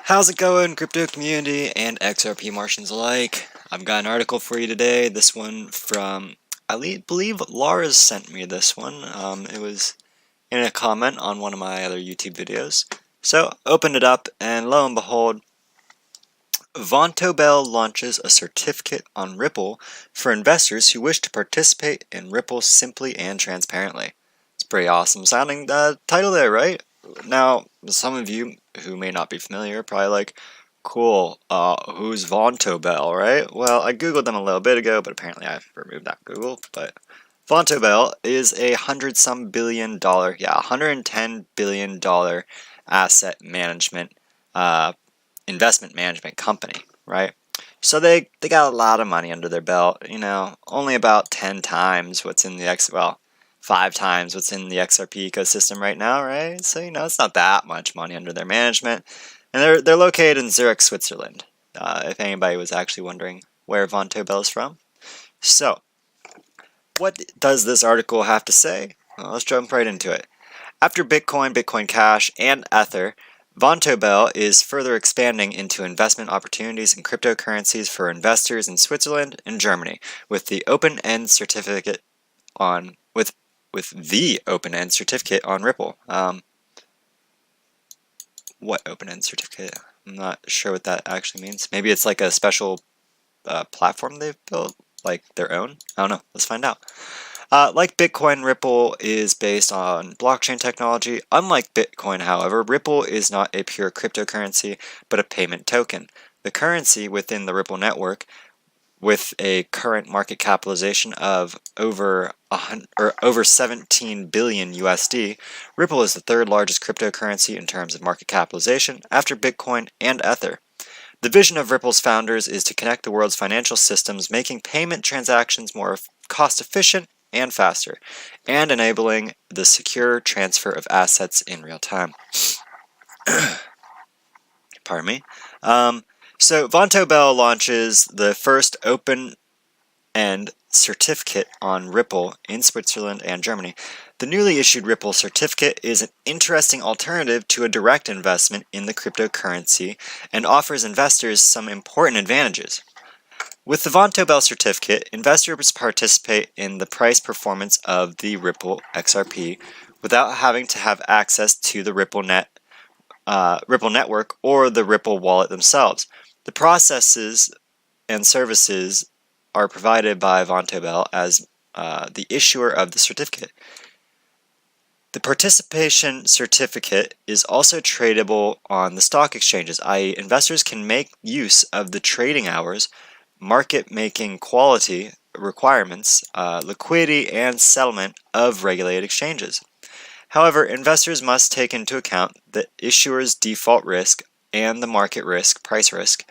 How's it going, crypto community and XRP Martians alike? I've got an article for you today. This one from, believe Lars sent me this one. It was in a comment on one of my other YouTube videos. So, opened it up, and lo and behold, Vontobel launches a certificate on Ripple for investors who wish to participate in Ripple simply and transparently. It's pretty awesome sounding title there, right? Now, some of you who may not be familiar probably like, cool, who's Vontobel, right? Well, I googled them a little bit ago, but apparently I've removed that Google. But Vontobel is a $110 billion asset management investment management company, right? So they got a lot of money under their belt, only about 10 times what's in the 5 times what's in the XRP ecosystem right now, right? So, it's not that much money under their management. And they're located in Zurich, Switzerland, if anybody was actually wondering where Vontobel is from. So, what does this article have to say? Well, let's jump right into it. After Bitcoin, Bitcoin Cash, and Ether, Vontobel is further expanding into investment opportunities in cryptocurrencies for investors in Switzerland and Germany with the open-end certificate on Ripple. What open-end certificate? I'm not sure what that actually means. Maybe it's like a special platform they've built, like their own? I don't know. Let's find out. Like Bitcoin, Ripple is based on blockchain technology. Unlike Bitcoin, however, Ripple is not a pure cryptocurrency, but a payment token. The currency within the Ripple network, with a current market capitalization of over 17 billion USD, Ripple is the third largest cryptocurrency in terms of market capitalization after Bitcoin and Ether. The vision of Ripple's founders is to connect the world's financial systems, making payment transactions more cost-efficient and faster, and enabling the secure transfer of assets in real time. Pardon me. So Vontobel launches the first open-end certificate on Ripple in Switzerland and Germany. The newly issued Ripple certificate is an interesting alternative to a direct investment in the cryptocurrency and offers investors some important advantages. With the Vontobel certificate, investors participate in the price performance of the Ripple XRP without having to have access to the Ripple network or the Ripple wallet themselves. The processes and services are provided by Vontobel as the issuer of the certificate. The participation certificate is also tradable on the stock exchanges, i.e., investors can make use of the trading hours, market-making quality requirements, liquidity, and settlement of regulated exchanges. However, investors must take into account the issuer's default risk and the market risk, price risk,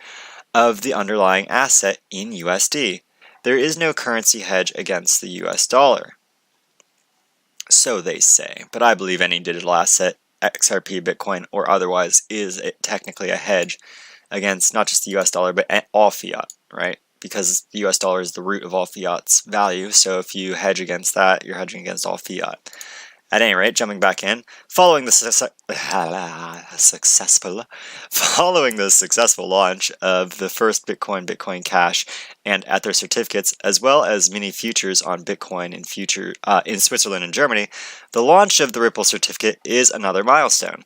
of the underlying asset in USD. There is no currency hedge against the US dollar. So they say, but I believe any digital asset, XRP, Bitcoin, or otherwise, is technically a hedge against not just the US dollar, but all fiat, right? Because the US dollar is the root of all fiat's value, so if you hedge against that, you're hedging against all fiat. At any rate, jumping back in, following the successful launch of the first Bitcoin, Bitcoin Cash, and Ether certificates, as well as mini futures on Bitcoin in Switzerland and Germany, the launch of the Ripple certificate is another milestone.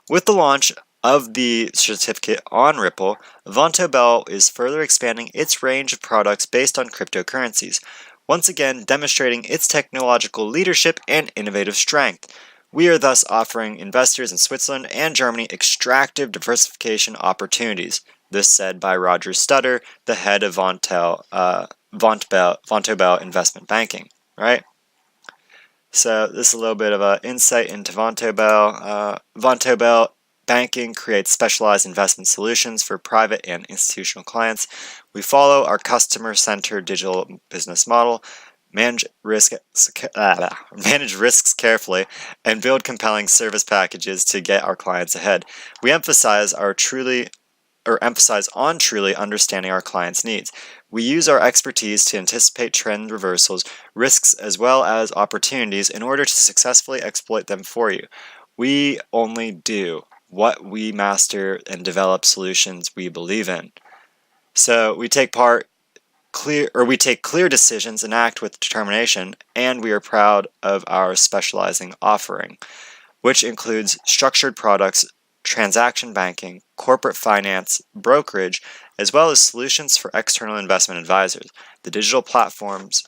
With the launch of the certificate on Ripple, Vontobel is further expanding its range of products based on cryptocurrencies, once again demonstrating its technological leadership and innovative strength. We are thus offering investors in Switzerland and Germany extractive diversification opportunities. This said by Roger Stutter, the head of Vontobel Investment Banking, right? So this is a little bit of an insight into Vontobel. Vontobel Banking creates specialized investment solutions for private and institutional clients. We follow our customer-centered digital business model, manage risks carefully, and build compelling service packages to get our clients ahead. We emphasize on truly understanding our clients' needs. We use our expertise to anticipate trend reversals, risks, as well as opportunities in order to successfully exploit them for you. We only do what we master and develop solutions we believe in. So we take clear decisions and act with determination, and we are proud of our specializing offering, which includes structured products, transaction banking, corporate finance, brokerage, as well as solutions for external investment advisors, the digital platforms,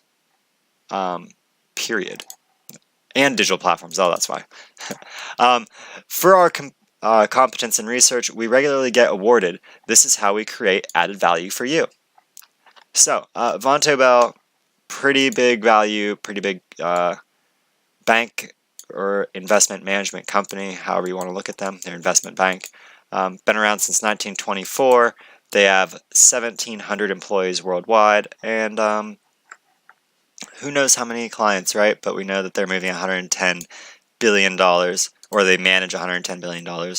period. And digital platforms, oh, that's why. For our competence in research, we regularly get awarded. This is how we create added value for you. So, Vontobel, pretty big value, pretty big bank or investment management company, however you want to look at them. They're investment bank. Been around since 1924. They have 1,700 employees worldwide, and who knows how many clients, right? But we know that they're moving $110 billion, or they manage $110 billion.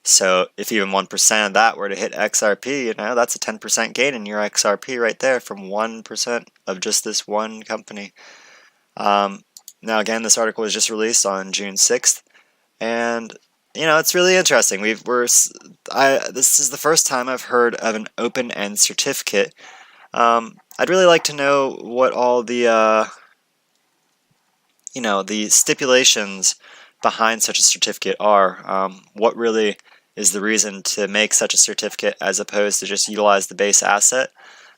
So if even 1% of that were to hit XRP, you know, that's a 10% gain in your XRP right there from 1% of just this one company. Now, again, this article was just released on June 6th, and you know, it's really interesting. This is the first time I've heard of an open-end certificate. I'd really like to know what all the the stipulations behind such a certificate are. What really is the reason to make such a certificate as opposed to just utilize the base asset?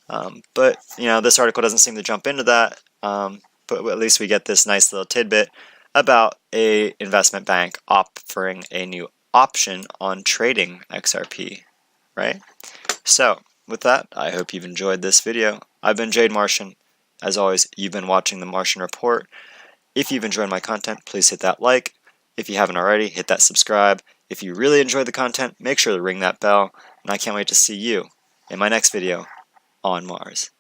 But you know, this article doesn't seem to jump into that. But at least we get this nice little tidbit about a investment bank offering a new option on trading XRP, right? So, with that, I hope you've enjoyed this video. I've been Jade Martian. As always, you've been watching the Martian Report. If you've enjoyed my content, please hit that like. If you haven't already, hit that subscribe. If you really enjoyed the content, make sure to ring that bell. And I can't wait to see you in my next video on Mars.